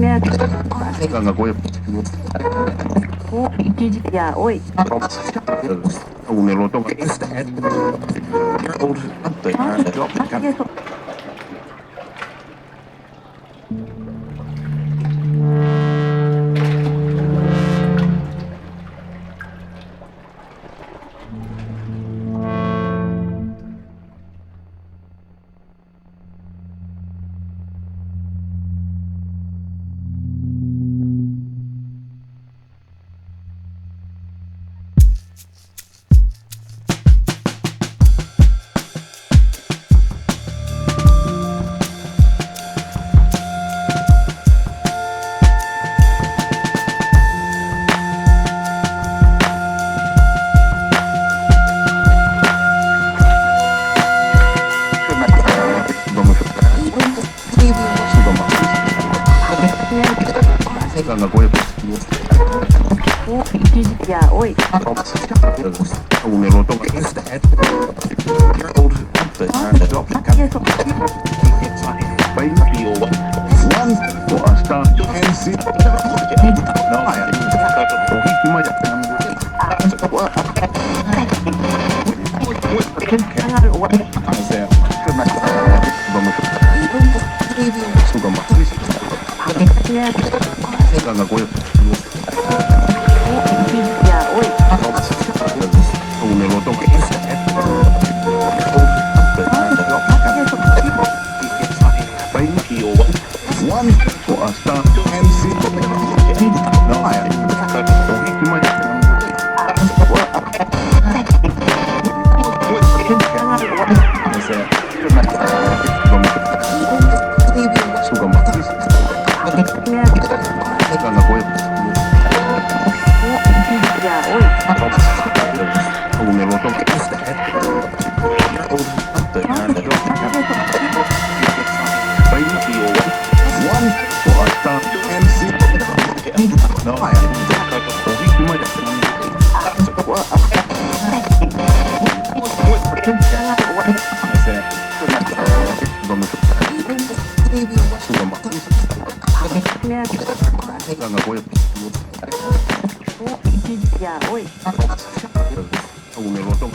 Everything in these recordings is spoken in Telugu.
Gak gue Ya, oi. una loto gak gue Ya, oi. una loto gak gue Ya, oi. una loto Ya, oi. una loto gak gue Ya, oi. una loto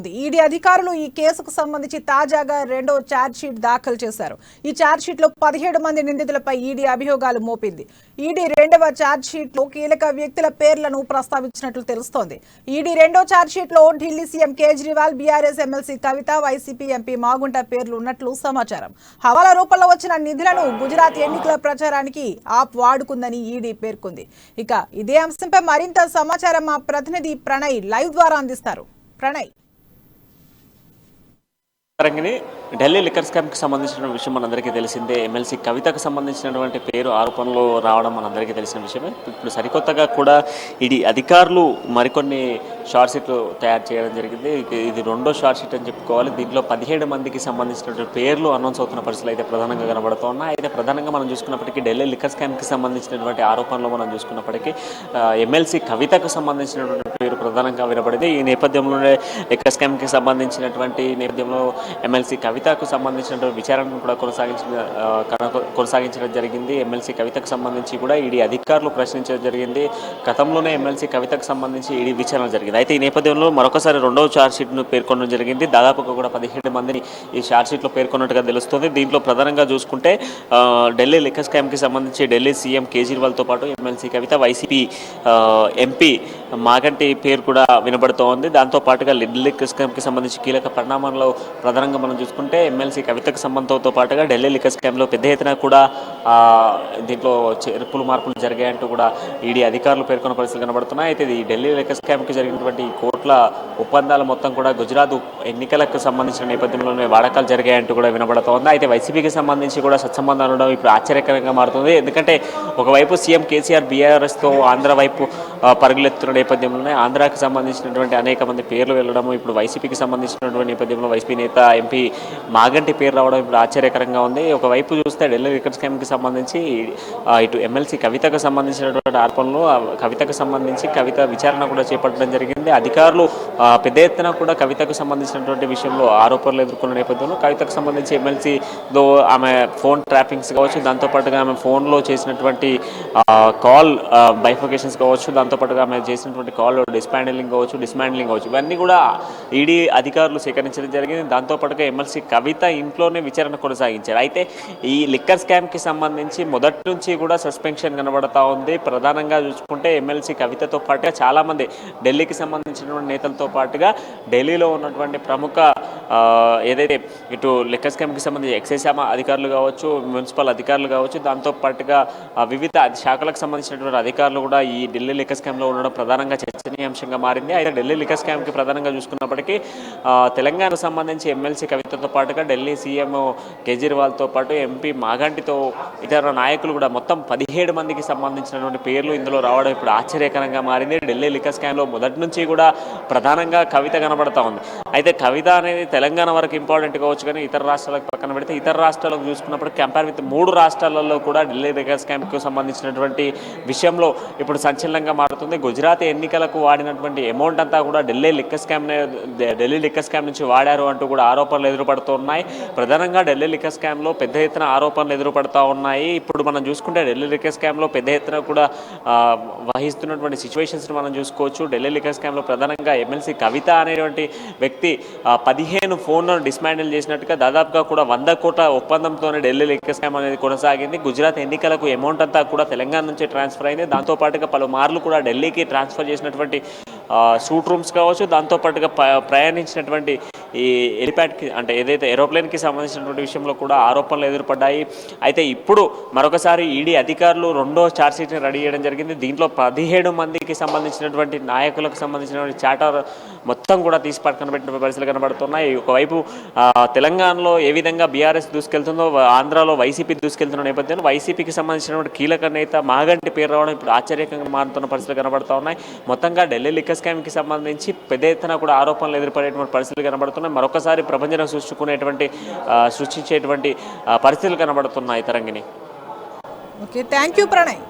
ఉంది. ఈడీ అధికారులు ఈ కేసుకు సంబంధించి తాజాగా రెండో ఛార్జ్షీట్ దాఖలు చేశారు. ఈ ఛార్జ్షీట్లో 17 మంది నిందితులపై ఈడీ అభియోగాలు మోపింది. ఈడీ రెండవ ఛార్జ్షీట్లో కీలక వ్యక్తుల పేర్లను ప్రస్తావించినట్లు తెలుస్తోంది. ఈడీ రెండో ఛార్జ్షీట్లో Delhi CM Kejriwal, BRS MLC Kavitha, YCP MP Magunta పేర్లు ఉన్నట్లు సమాచారం. హవాలా రూపంలో వచ్చిన నిధులను గుజరాత్ ఎన్నికల ప్రచారానికి ఆప్ వాడుకుందని ఈడీ పేర్కొంది. ఇక ఇదే అంశంపై మరింత సమాచారం మా ప్రతినిధి ప్రణయ్ లైవ్ ద్వారా అందిస్తారు. ప్రణయ్, ఢిల్లీ లిక్కర్ స్కామ్ కి సంబంధించిన విషయం మనందరికీ తెలిసిందే. ఎమ్మెల్సీ కవితకు సంబంధించినటువంటి పేరు ఆరోపణలో రావడం మనందరికీ తెలిసిన విషయమే. ఇప్పుడు సరికొత్తగా కూడా ఈడీ అధికారులు మరికొన్ని షార్ట్ షీట్లు తయారు చేయడం జరిగింది. ఇది రెండో షార్ట్ షీట్ అని చెప్పుకోవాలి. దీంట్లో 17 మందికి సంబంధించినటువంటి పేర్లు అనౌన్స్ అవుతున్న పరిస్థితులు అయితే ప్రధానంగా కనబడుతున్నాయి. అయితే ప్రధానంగా మనం చూసుకున్నప్పటికీ ఢిల్లీ లిక్కర్ స్కామ్ కి సంబంధించినటువంటి ఆరోపణలు మనం చూసుకున్నప్పటికీ ఎమ్మెల్సీ కవితకు సంబంధించినటువంటి పేరు ప్రధానంగా వినబడింది. ఈ నేపథ్యంలోనే లిక్కర్ స్కామ్ కి సంబంధించినటువంటి నేపథ్యంలో ఎమ్మెల్సీ కవితకు సంబంధించినటువంటి విచారణను కూడా కొనసాగించడం జరిగింది. ఎమ్మెల్సీ కవితకు సంబంధించి కూడా ఈడీ అధికారులు ప్రశ్నించడం జరిగింది. గతంలోనే ఎమ్మెల్సీ కవితకు సంబంధించి ఈడీ విచారణ జరిగింది. అయితే ఈ నేపథ్యంలో మరొకసారి రెండవ ఛార్జ్షీట్ను పేర్కొనడం జరిగింది. దాదాపుగా కూడా 17 మందిని ఈ ఛార్జ్షీట్లో పేర్కొన్నట్టుగా తెలుస్తుంది. దీంట్లో ప్రధానంగా చూసుకుంటే ఢిల్లీ లిక్కర్ స్కామ్కి సంబంధించి ఢిల్లీ సీఎం కేజ్రీవాల్తో పాటు MLC Kavitha, YCP MP Maganti పేరు కూడా వినబడుతోంది. దాంతో పాటుగా ఢిల్లీ లిక్కర్ స్కామ్కి సంబంధించి కీలక పరిణామాల్లో ప్రధానంగా మనం చూసుకుంటే ఎమ్మెల్సీ కవితకు సంబంధంతో పాటుగా ఢిల్లీ లిక్కర్ స్కామ్లో పెద్ద ఎత్తున కూడా దీంట్లో మార్పులు జరిగాయంటూ కూడా ఈడీ అధికారులు పేర్కొన్న పరిస్థితులు కనబడుతున్నాయి. అయితే ఈ ఢిల్లీ లిక్కర్ స్కామ్కి జరిగినటువంటి కోట్ల ఒప్పందాలు మొత్తం కూడా గుజరాత్ ఎన్నికలకు సంబంధించిన నేపథ్యంలోనే వాడకాలు జరిగాయంటూ కూడా వినబడుతోంది. అయితే వైసీపీకి సంబంధించి కూడా సత్సంబంధాలు ఉండడం ఇప్పుడు ఆశ్చర్యకరంగా మారుతుంది. ఎందుకంటే ఒకవైపు సీఎం కేసీఆర్ బీఆర్ఎస్తో ఆంధ్ర వైపు పరుగులెత్తున్న నేపథ్యంలోనే ఆంధ్రాకి సంబంధించినటువంటి అనేక మంది పేర్లు వెళ్ళడము, ఇప్పుడు వైసీపీకి సంబంధించినటువంటి నేపథ్యంలో వైసీపీ నేత ఎంపీ మాగంటి పేరు రావడం ఇప్పుడు ఆశ్చర్యకరంగా ఉంది. ఒకవైపు చూస్తే ఢిల్లీ లిక్కర్ స్కామ్కి సంబంధించి ఇటు ఎమ్మెల్సీ కవితకు సంబంధించినటువంటి ఆరోపణలు, కవితకు సంబంధించి కవిత విచారణ కూడా చేపట్టడం జరిగింది. అధికారులు పెద్ద ఎత్తున కూడా కవితకు సంబంధించినటువంటి విషయంలో ఆరోపణలు ఎదుర్కొన్న నేపథ్యంలో కవితకు సంబంధించి ఎమ్మెల్సీలో ఆమె ఫోన్ ట్రాపింగ్స్ కావచ్చు, దాంతోపాటుగా ఆమె ఫోన్లో చేసినటువంటి కాల్ బైఫికేషన్స్ కావచ్చు, దాంతోపాటుగా ఆమె చేసినటువంటి కాల్ డిస్మాండిలింగ్ కావచ్చు, ఇవన్నీ కూడా ఈడీ అధికారులు సేకరించడం జరిగింది. దాంతోపాటుగా ఎమ్మెల్సీ కవిత ఇంట్లోనే విచారణ కొనసాగించారు. అయితే ఈ లిక్కర్ స్కామ్కి సంబంధించి మొదటి నుంచి కూడా సస్పెన్షన్ కనబడతా ఉంది. ప్రధానంగా చూసుకుంటే ఎమ్మెల్సీ కవితతో పాటుగా చాలామంది ఢిల్లీకి సంబంధించినటువంటి నేతలతో పాటుగా ఢిల్లీలో ఉన్నటువంటి ప్రముఖ ఏదైతే ఇటు లిక్కర్ స్కామ్కి సంబంధించి ఎక్సైజ్ అధికారులు కావచ్చు, మున్సిపల్ అధికారులు కావచ్చు, దాంతోపాటుగా వివిధ శాఖలకు సంబంధించినటువంటి అధికారులు కూడా ఈ ఢిల్లీ లిక్కర్ స్కామ్లో ఉండడం ప్రధానంగా చర్చనీయాంశంగా మారింది. అయితే ఢిల్లీ లిక్కర్ స్కామ్కి ప్రధానంగా చూసుకున్నప్పటికీ తెలంగాణకు సంబంధించి ఎమ్మెల్సీ కవితతో పాటుగా ఢిల్లీ సీఎం కేజ్రీవాల్తో పాటు ఎంపీ మాగంటితో ఇతర నాయకులు కూడా మొత్తం 17 మందికి సంబంధించినటువంటి పేర్లు ఇందులో రావడం ఇప్పుడు ఆశ్చర్యకరంగా మారింది. ఢిల్లీ లిక్కర్ స్కామ్లో మొదటి నుంచి కూడా ప్రధానంగా కవిత కనబడతా ఉంది. అయితే కవిత అనేది తెలంగాణ వరకు ఇంపార్టెంట్ కావచ్చు, కానీ ఇతర రాష్ట్రాలకు పక్కన పెడితే ఇతర రాష్ట్రాలకు చూసుకున్నప్పుడు కంపేర్ విత్ 3 రాష్ట్రాలలో కూడా ఢిల్లీ లిక్కర్ స్కామ్కి సంబంధించినటువంటి విషయంలో ఇప్పుడు సంచలనంగా మారుతుంది. గుజరాత్ ఎన్నికలకు వాడినటువంటి అమౌంట్ అంతా కూడా ఢిల్లీ లిక్కర్ స్కామ్ నుంచి వాడారు అంటూ కూడా ఆరోపణలు ఎదురుపడుతున్నాయి. ప్రధానంగా ఢిల్లీ లిక్కర్ స్కామ్లో పెద్ద ఎత్తున ఆరోపణలు ఎదురుపడుతూ ఉన్నాయి. ఇప్పుడు మనం చూసుకుంటే ఢిల్లీ లిక్కర్ స్కామ్లో పెద్ద ఎత్తున కూడా వహిస్తున్నటువంటి సిచ్యువేషన్స్ మనం చూసుకోవచ్చు. ఢిల్లీ లిక్కర్ స్కామ్లో ప్రధానంగా ఎమ్మెల్సీ కవిత అనేటువంటి వ్యక్తి 15 ఫోన్లను డిస్మాండిల్ చేసినట్టుగా దాదాపుగా కూడా 100 కోట్ల ఒప్పందంతోనే ఢిల్లీ లిక్కర్ స్కామ్ అనేది కొనసాగింది. గుజరాత్ ఎన్నికలకు అమౌంట్ అంతా కూడా తెలంగాణ నుంచి ట్రాన్స్ఫర్ అయింది. దాంతోపాటుగా పలుమార్లు కూడా ఢిల్లీకి ట్రాన్స్ఫర్ చేసినటువంటి సూట్ రూమ్స్ కావచ్చు, దాంతోపాటుగా ప్రయాణించినటువంటి ఈ హెలిప్యాడ్కి అంటే ఏదైతే ఏరోప్లేన్కి సంబంధించినటువంటి విషయంలో కూడా ఆరోపణలు ఎదురుపడ్డాయి. అయితే ఇప్పుడు మరొకసారి ఈడీ అధికారులు రెండో ఛార్జ్షీట్ని రెడీ చేయడం జరిగింది. దీంట్లో 17 మందికి సంబంధించినటువంటి నాయకులకు సంబంధించినటువంటి చాటర్ మొత్తం కూడా తీసి పక్కన పెట్టిన పరిస్థితులు కనబడుతున్నాయి. ఒకవైపు తెలంగాణలో ఏ విధంగా బీఆర్ఎస్ దూసుకెళ్తుందో ఆంధ్రాలో వైసీపీ దూసుకెళ్తున్న నేపథ్యంలో వైసీపీకి సంబంధించినటువంటి కీలక నేత మాగంటి పేరు రావడం ఇప్పుడు ఆశ్చర్యకంగా మారుతున్న పరిస్థితులు కనబడుతూ ఉన్నాయి. మొత్తంగా ఢిల్లీ లిక్కర్ స్కామ్కి సంబంధించి పెద్ద ఎత్తున కూడా ఆరోపణలు ఎదుర్పడేటువంటి పరిస్థితులు కనబడుతున్నాయి. మరొకసారి ప్రపంచం సృష్టించేటువంటి పరిస్థితులు కనబడుతున్నాయి. Tarangini. Okay, thank you Pranay.